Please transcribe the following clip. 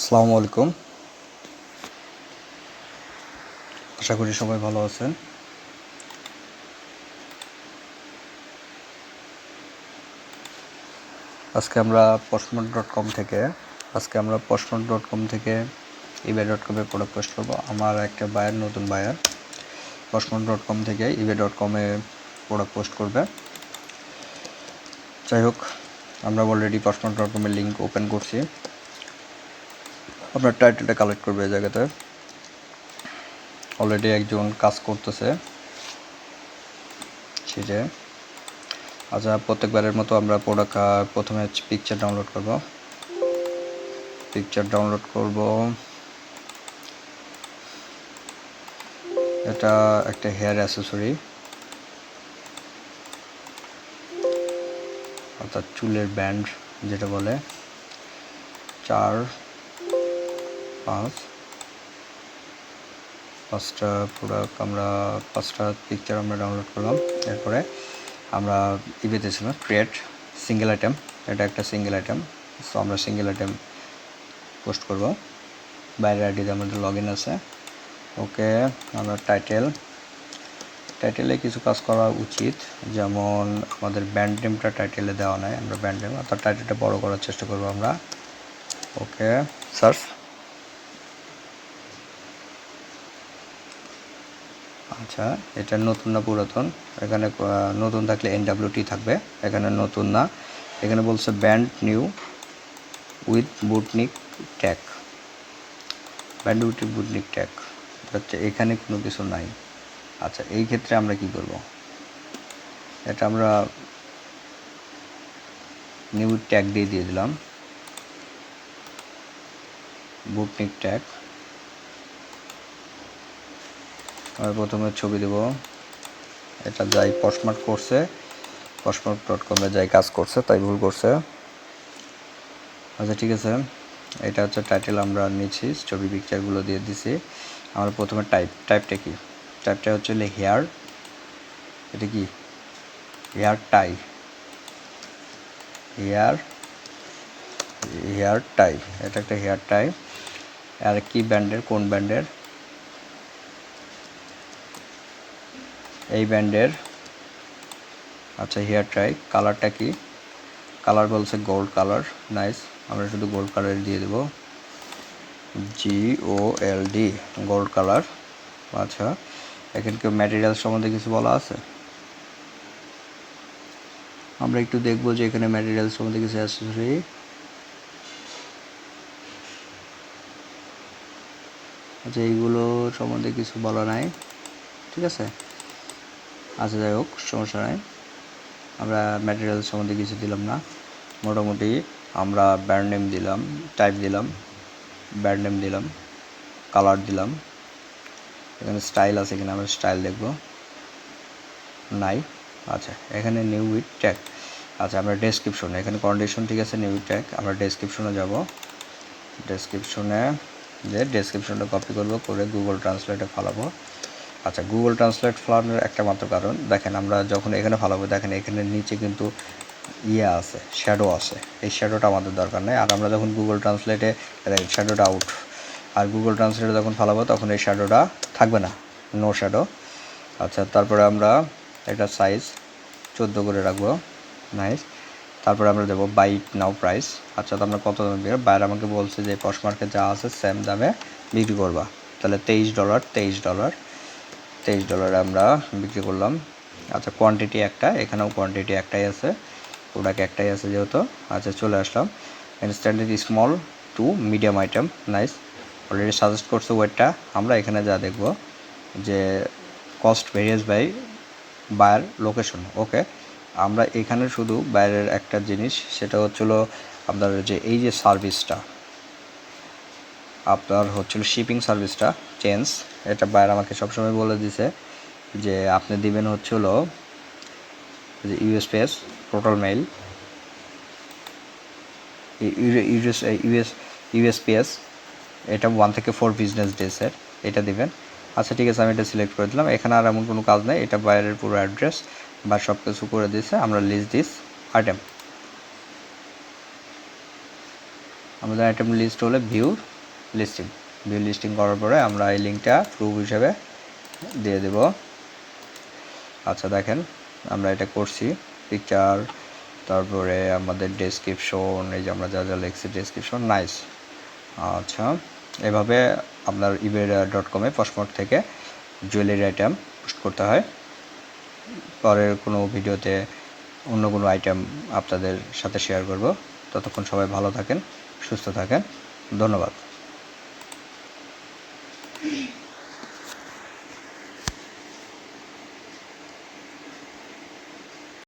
আসসালামু আলাইকুম। আশা করি সবাই ভালো আছেন। আজকে আমরা postmart.com থেকে ebay.com-এ প্রোডাক্ট পোস্ট করব। আমার একটা নতুন বায়ার postmart.com থেকে ebay.com-এ প্রোডাক্ট পোস্ট করবে। যাই হোক, আমরা অলরেডি postmart.com-এর লিঙ্ক ওপেন করছি। আপনার টাইটেলটা কালেক্ট করবে এই জায়গাতে। অলরেডি একজন কাজ করতেছে সেটা। আচ্ছা, প্রত্যেকবারের মতো আমরা প্রোডাক্ট প্রথমে পিকচার ডাউনলোড করব। এটা একটা হেয়ার অ্যাসেসরি, অর্থাৎ চুলের ব্যান্ড যেটা বলে। 5টা প্রোডাক্ট পাঁচটা পিকচার আমরা ডাউনলোড করলাম। এরপরে আমরা ইবেতে ছিলাম ক্রিয়েট সিঙ্গেল আইটেম। এটা একটা সিঙ্গেল আইটেম, সো আমরা সিঙ্গেল আইটেম পোস্ট করব। বাইরের আইডিতে আমাদের লগ ইন আছে। ওকে, আমরা টাইটেলে কিছু কাজ করা উচিত, যেমন আমাদের ব্যান্ড নেমটা টাইটেলে দেওয়া নাই। আমরা ব্যান্ড নেম অর্থাৎ টাইটেলটা বড় করার চেষ্টা করব আমরা। ওকে, সার্চ। আচ্ছা, এটা নতুন না পুরাতন? এখানে নতুন থাকলে NWT থাকবে, এখানে নতুন না। এখানে বলছে brand new with boutique tag. Brand with boutique tag হচ্ছে, এখানে কোনো কিছু নাই। আচ্ছা, এই ক্ষেত্রে আমরা কি করব? এটা আমরা নিউ ট্যাগ দিয়ে দিলাম, বুটনিক ট্যাগ। আমরা প্রথমে ছবি দেব। এটা যাই postmart.com-এ যাই কাজ করছে তাই ভুল করছে। আচ্ছা, ঠিক আছে। এটা হচ্ছে টাইটেল আমরা নিচ্ছি, ছবি পিকচারগুলো দিয়ে দিছি। আমরা প্রথমে টাইপটা কি? টাইপটা হচ্ছে হেয়ার। এটা কি? হেয়ার টাই। হেয়ার টাই, এটা একটা হেয়ার টাই। আর কি ব্র্যান্ডের? কোন ব্র্যান্ডের? এই ব্র্যান্ডের। আচ্ছা, হেয়ার টাই। কালারটা কি? কালার বলছে গোল্ড কালার। নাইস, আমরা শুধু গোল্ড কালার দিয়ে দেবো, GOLD, গোল্ড কালার। আচ্ছা, এখানকে ম্যাটেরিয়াল সম্বন্ধে কিছু বলা আছে। আমরা একটু দেখবো যে এখানে ম্যাটেরিয়াল সম্বন্ধে কিছু অ্যাক্সেসরি। আচ্ছা, এইগুলো সম্বন্ধে কিছু বলা নাই, ঠিক আছে। আচ্ছা, যাই হোক, সমস্যা নাই। আমরা ম্যাটেরিয়াল সম্বন্ধে কিছু দিলাম না। মোটামুটি আমরা ব্র্যান্ড নেম দিলাম, টাইপ দিলাম, ব্র্যান্ড নেম দিলাম, কালার দিলাম। এখানে স্টাইল আছে কিনা আমরা স্টাইল দেখব, নাই। আচ্ছা, এখানে নিউ উইথ ট্যাগ। আচ্ছা, আমরা ডেসক্রিপশন, এখানে কন্ডিশন ঠিক আছে, নিউ উইথ ট্যাগ। আমরা ডেসক্রিপশনে যাব। ডেসক্রিপশনটা কপি করব, করে গুগল ট্রান্সলেটে ফালাবো। আচ্ছা, গুগল ট্রান্সলেট ফালানোর একটা মাত্র কারণ, দেখেন আমরা যখন এখানে ফালাবো, দেখেন এখানে নিচে কিন্তু আছে, শ্যাডো আছে। এই শ্যাডোটা আমাদের দরকার নেই। আর আমরা যখন গুগল ট্রান্সলেটে শ্যাডোটা আউট, আর গুগল ট্রান্সলেটে যখন ফালাবো তখন এই শ্যাডোটা থাকবে না, নো শ্যাডো। আচ্ছা, তারপরে আমরা এটা সাইজ 14 করে রাখবো। নাইস। তারপরে আমরা দেবো বাই নাও প্রাইস। আচ্ছা, তো আমরা কত দামে বিক্রি? বাইরে আমাকে বলছে যে পোস্টমার্কে যা আছে সেম দামে বিক্রি করবা, তাহলে $23 আমরা বিক্রি করলাম। আচ্ছা, কোয়ান্টিটি একটা, এখানেও কোয়ান্টিটি একটাই আছে, প্রোডাক্ট একটাই আছে যেহেতু। আচ্ছা, চলে আসলাম। Standard small to medium item. Nice, already suggest করছে ওয়েটটা। আমরা এখানে যা দেখব যে cost varies by buyer location. Okay, আমরা এখানে শুধু বাইরের একটা জিনিস, সেটা হচ্ছিল আপনার যে এই যে সার্ভিসটা, আপনার হচ্ছিল শিপিং সার্ভিসটা চেঞ্জ। এটা বাইরে আমাকে সবসময় বলে দিছে যে আপনি দিবেন হচ্ছিল যে USPS টোটাল মেইল, USPS এটা 1 থেকে 4 বিজনেস ডেসের, এটা দিবেন। আচ্ছা, ঠিক আছে, আমি এটা সিলেক্ট করে দিলাম। এখানে আর এমন কোনো কাজ নেই, এটা বাইরের পুরো অ্যাড্রেস বা সব কিছু করে দিয়েছে। আমরা লিস্ট দিস আইটেম, আমাদের আইটেম লিস্ট হলে ভিউ লিস্টিং করার পরে আমরা এই লিঙ্কটা প্রুফ হিসেবে দিয়ে দেব। আচ্ছা দেখেন আমরা এটা করছি, পিকচার, তারপরে আমাদের ডেসক্রিপশন, এই যে আমরা যা যা লিখছি ডেসক্রিপশন, নাইস। আচ্ছা এভাবে আপনার eBay.com এ পশমট থেকে জুয়েলারি আইটেম পোস্ট করতে হয়। পরের কোনো ভিডিওতে অন্য কোনো আইটেম আপনাদের সাথে শেয়ার করব। ততক্ষণ সবাই ভালো থাকেন, সুস্থ থাকেন, ধন্যবাদ।